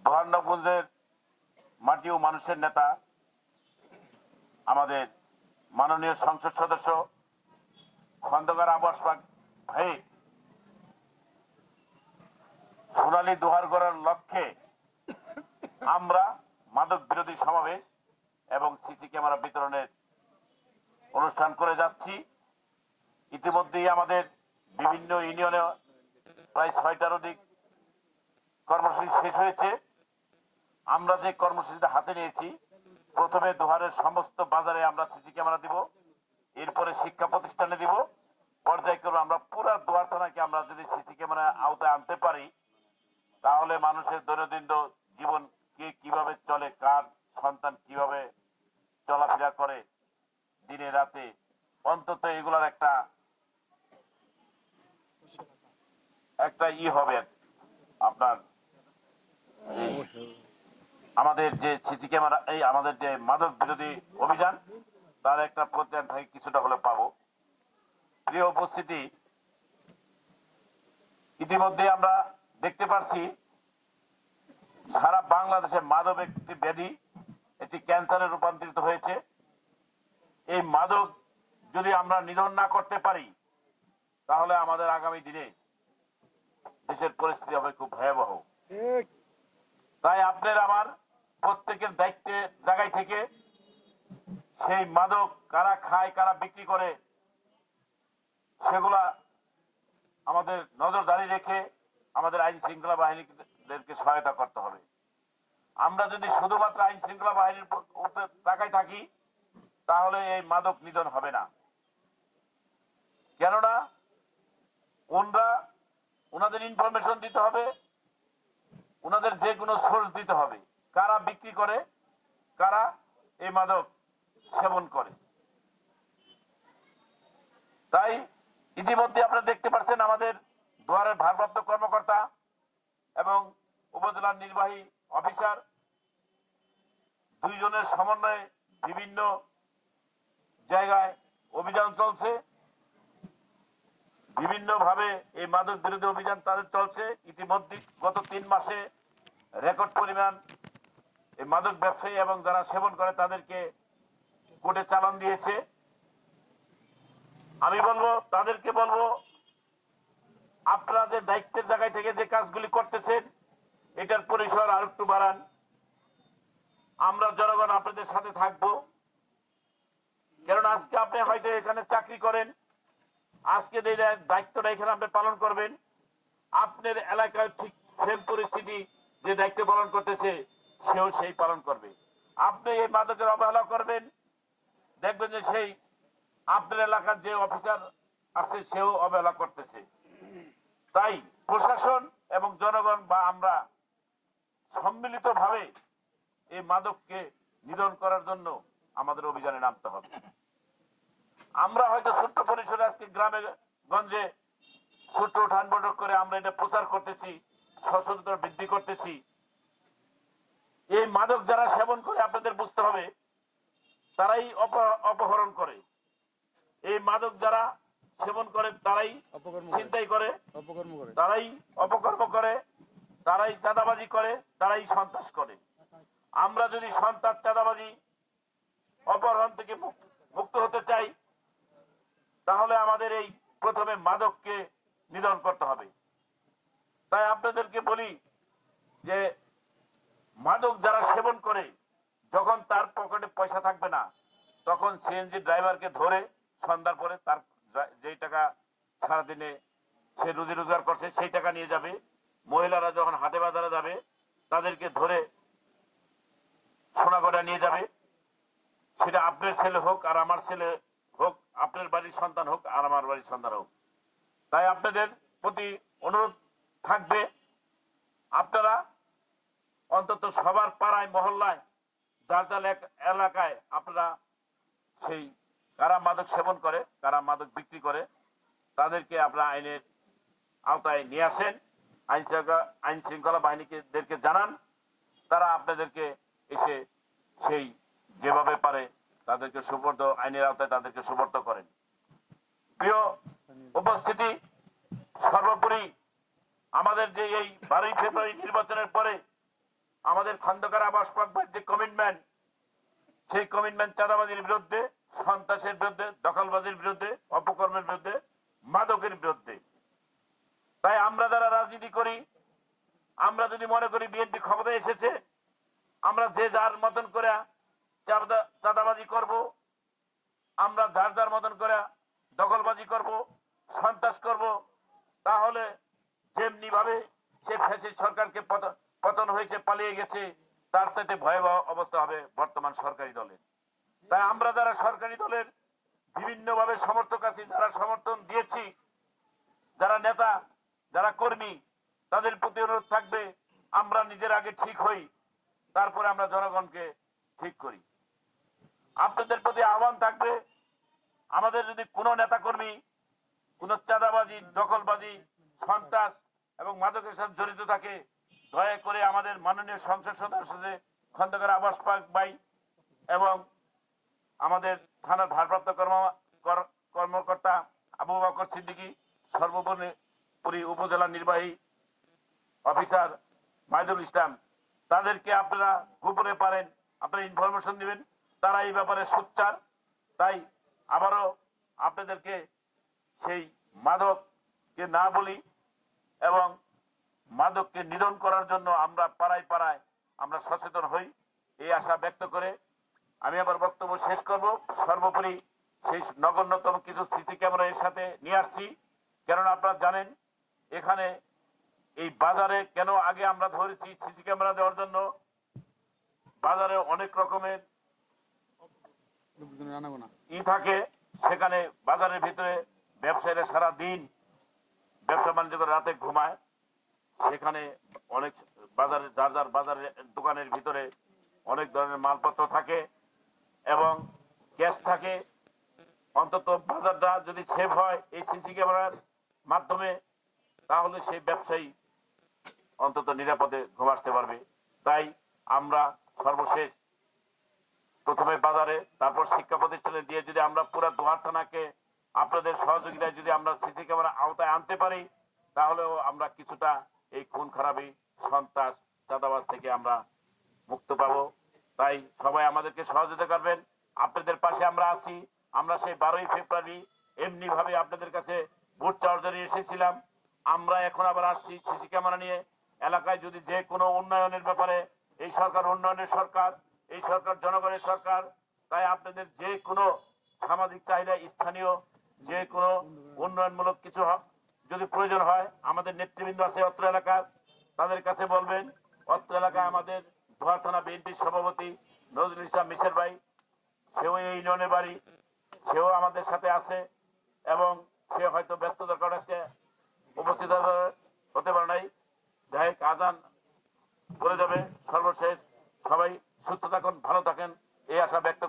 দোহান্নগঞ্জের মাটি ও মানুষের নেতা আমাদের মাননীয় সংসদ সদস্য খন্দকার আব্বাস ভাই সোনালী দুহার গড়ার লক্ষ্যে আমরা মাদক বিরোধী সমাবেশ এবং সিসি ক্যামেরা বিতরণের অনুষ্ঠান করে যাচ্ছি। ইতিমধ্যেই আমাদের বিভিন্ন ইউনিয়নে প্রায় ৬টার অধিক কর্মসূচি শেষ হয়েছে। আমরা যে কর্মসূচিটা হাতে নিয়েছি, প্রথমে দোহারের সমস্ত বাজারে আমরা সিসি ক্যামেরা দিব, এরপরে শিক্ষা প্রতিষ্ঠানে দিব, পর্যায়ক্রমে আমরা পুরো দোহার থানাকে আমরা যদি সিসি ক্যামেরা আওতায় আনতে পারি, তাহলে মানুষের দৈনন্দিন জীবন কিভাবে চলে, কার সন্তান কিভাবে চলাফেরা করে দিনে রাতে, অন্তত এগুলার একটা হবে। আপনার আমাদের যে সিসি ক্যামেরা, এই আমাদের যে মাদক বিরোধী অভিযান, তার একটা প্রত্যান থেকে কিছুটা হলে পাবো। প্রিয় উপস্থিতি, ইতিমধ্যে আমরা দেখতে পাচ্ছি সারা বাংলাদেশে মাদক একটি ব্যাধি, একটি ক্যান্সারে রূপান্তরিত হয়েছে। এই মাদক যদি আমরা নিধন না করতে পারি, তাহলে আমাদের আগামী দিনে দেশের পরিস্থিতি হবে খুব ভয়াবহ। তাই আপনার আমার প্রত্যেকের দায়িত্বের জায়গায় থেকে সেই মাদক কারা খায়, কারা বিক্রি করে, সেগুলা আমাদের নজরদারি রেখে আমাদের আইন শৃঙ্খলা বাহিনীদেরকে সহায়তা করতে হবে। আমরা যদি শুধুমাত্র আইন শৃঙ্খলা বাহিনীর উপরে তাকায় থাকি, তাহলে এই মাদক নিধন হবে না। কেননা ওনাদের ইনফরমেশন দিতে হবে, ওনাদের যে কোনো সোর্স দিতে হবে, কারা বিক্রি করে, কারা এই মাদক সেবন করে। তাই ইতিমধ্যে আপনারা দেখতে পাচ্ছেন আমাদের দোহারের ভারপ্রাপ্ত কর্মকর্তা এবং উপজেলার নির্বাহী অফিসার দুইজনের সমন্বয়ে বিভিন্ন জায়গায় অভিযান চলছে। বিভিন্ন ভাবে এই মাদক বিরোধী অভিযান তাদের চলছে। ইতিমধ্যে গত 3 মাসে রেকর্ড পরিমাণ এই মাদক ব্যবসায়ী এবং যারা সেবন করে তাদেরকে কোর্টে চালান দিয়েছে। আমি তাদেরকে বলবো, আপনারা যে দায়িত্বের জায়গায় থেকে যে কাজগুলি করতেছেন, এটার পরিসর আর একটু বাড়ান। আমরা জনগণ আপনাদের সাথে থাকবো। কারণ আজকে আপনি হয়তো এখানে চাকরি করেন, আজকে দায়িত্বটা এখানে আপনি পালন করবেন, আপনার এলাকায় ঠিক সেম পরিস্থিতি যে দায়িত্ব পালন করতেছে সেও সেই পালন করবে। আপনি এই মাদকের অবহেলা করবেন, দেখবেন যে সেই আপনার এলাকার যে অফিসার আছে সেও অবহেলা করতেছে। তাই প্রশাসন এবং জনগণ বা আমরা সম্মিলিতভাবে এই মাদককে নিধন করার জন্য আমাদের অভিযানে নামতে হবে। আমরা হয়তো ছোট্ট পরিসরে আজকে গ্রামে গঞ্জে ছোট্ট উঠান বৈঠক করে আমরা এটা প্রচার করতেছি, সচেতনতা বৃদ্ধি করতেছি। এই মাদক যারা সেবন করে, আপনাদের বুঝতে হবে, তারাই অপহরণ করে। এই মাদক যারা সেবন করে তারাই ছিনতাই করে, তারাই অপকর্ম করে, তারাই চাঁদাবাজি করে, তারাই সন্ত্রাস করে। আমরা যদি সন্ত্রাস, চাঁদাবাজি, অপহরণ থেকে মুক্ত হতে চাই, তাহলে আমাদের এই প্রথমে মাদককে নিধন করতে হবে। তাই আপনাদেরকে বলি যে মাদক যারা সেবন করে, যখন তার পকেটে পয়সা থাকবে না, তখন সিএনজি ড্রাইভারকে ধরে সন্ধ্যার পরে তার যেই টাকা সারাদিনে সে রুজি রোজগার করছে সেই টাকা নিয়ে যাবে। মহিলারা যখন হাটে বাজারে যাবে, তাদেরকে ধরে সোনাগড়া নিয়ে যাবে। সেটা আপনার ছেলে হোক আর আমার ছেলে হোক, আপনার বাড়ির সন্তান হোক আর আমার বাড়ির সন্তান হোক। তাই আপনাদের প্রতি অনুরোধ থাকবে, আপনারা অন্তত সবার পাড়ায় মহল্লায় যার যার এলাকায় আপনারা সেই কারা মাদক সেবন করে, কারা মাদক বিক্রি করে, তাদেরকে আপনারা আইনের আওতায় নিয়ে আসেন, আইন শৃঙ্খলা বাহিনীদেরকে জানান, তারা আপনাদেরকে এসে সেই যেভাবে পারে তাদেরকে আইনের আওতায় তাদেরকে সুপর্দ করেন। প্রিয় উপস্থিতি, সর্বোপরি আমাদের যে এই 12ই ফেব্রুয়ারি নির্বাচনের পরে আমাদের খন্দকার আবাস পাকবার যে কমিটমেন্ট, সেই কমিটমেন্ট চাঁদাবাজির বিরুদ্ধে, সন্ত্রাসের বিরুদ্ধে, দখলবাজির বিরুদ্ধে, অপকর্মের বিরুদ্ধে, মাদকের বিরুদ্ধে। তাই আমরা যারা রাজনীতি করি, আমরা যদি মনে করি বিএনপি ক্ষমতায় এসেছে, আমরা যে যার মতন করে চাঁদাবাজি করব, আমরা যার যার মতন করে দখলবাজি করব, সন্ত্রাস করব, তাহলে যেমনি ভাবে সে ফ্যাসিস্ট সরকারকে পতন হয়েছে, পালিয়ে গেছে, তার সাথে ভয়াবহ অবস্থা হবে বর্তমান সরকারি দলের। তাই আমরা যারা সরকারি দলের বিভিন্ন ভাবে সমর্থক আছি, যারা সমর্থন দিয়েছি, যারা নেতা, যারা কর্মী, তাদের প্রতি অনুরোধ থাকবে আমরা নিজের আগে ঠিক হই, তারপরে আমরা জনগণকে ঠিক করি। আপনাদের প্রতি আহ্বান থাকবে, আমাদের যদি কোনো নেতা কর্মী কোন চাঁদাবাজি, দখলবাজি, সন্ত্রাস এবং মাদকের সাথে জড়িত থাকে, দয়া করে আমাদের মাননীয় সংসদ সদস্য যে খন্দকার আবাস পাক ভাই এবং আমাদের থানার ভারপ্রাপ্ত কর্মকর্তা আবু বকর সিদ্দিকী, সর্বোপরি উপজেলা নির্বাহী অফিসার মাইদুল ইসলাম, তাদেরকে আপনারা গোপনে পারেন, আপনারা ইনফরমেশন দিবেন, তারা এই ব্যাপারে সোচ্চার। তাই আবারও আপনাদেরকে সেই মাদককে না বলি এবং মাদককে নিধন করার জন্য আমরা পাড়ায় পাড়ায় আমরা সচেতন হই, এই আশা ব্যক্ত করে আমি আবার বক্তব্য শেষ করব। সর্বোপরি সেই নগণ্যতম কিছু সিসি ক্যামেরা এর সাথে নিয়ে আসছি, কেননা আপনারা জানেন এখানে এই বাজারে কেন আগে আমরা ধরেছি সিসি ক্যামেরা দেওয়ার জন্য, বাজারে অনেক রকমের থাকে, সেখানে বাজারের ভিতরে ব্যবসায়ীরা সারা দিন ব্যবসা বাণিজ্য করে রাতে ঘুমায়, সেখানে অনেক বাজারে যার যার বাজারের দোকানের ভিতরে অনেক ধরনের মালপত্র থাকে এবং ক্যাশ থাকে। অন্তত বাজারটা যদি সেভ হয় এই সিসি ক্যামেরার মাধ্যমে, তাহলে সেই ব্যবসায়ী অন্তত নিরাপদে ঘুম আসতে পারবে। তাই আমরা সর্বশেষ প্রথমে বাজারে, তারপর শিক্ষা প্রতিষ্ঠানে দিয়ে যদি আমরা পুরো দোয়ার থানাকে আপনাদের সহযোগিতায় যদি আমরা সিসি ক্যামেরা আওতায় আনতে পারি, তাহলেও আমরা কিছুটা এই খুন খারাপি, সন্ত্রাস, চাঁদাবাজ থেকে আমরা মুক্ত পাবো। তাই সবাই আমাদেরকে সহযোগিতা করবেন, আপনাদের পাশে আমরা আছি। আমরা সেই 12ই ফেব্রুয়ারি এমনি ভাবে আপনাদের কাছে ভোট চাওয়ার জন্য এসেছিলাম, আমরা এখন আবার আসছি সিসি ক্যামেরা নিয়ে। এলাকায় যদি যে কোনো উন্নয়নের ব্যাপারে, এই সরকার উন্নয়নের সরকার, এই সরকার জনগণের সরকার, তাই আপনাদের যে কোনো সামাজিক চাহিদা, স্থানীয় যে কোনো উন্নয়নমূলক কিছু যদি প্রয়োজন হয়, আমাদের নেতৃবৃন্দ আছে অত্র এলাকার, তাদের কাছে বলবেন। অত্র এলাকায় আমাদের ধোয়ার থানা বিএনপির সভাপতি নজরুল ইসলাম মিশের ভাই, সেও এই ইউনিয়নের বাড়ি, সেও আমাদের সাথে আছে এবং সে হয়তো ব্যস্ততার কারণে আজকে উপস্থিত হতে পারে নাই। যাই হোক, আজান করে যাবে। সর্বশেষ সবাই সুস্থ থাকুন, ভালো থাকেন, এই আশা ব্যক্ত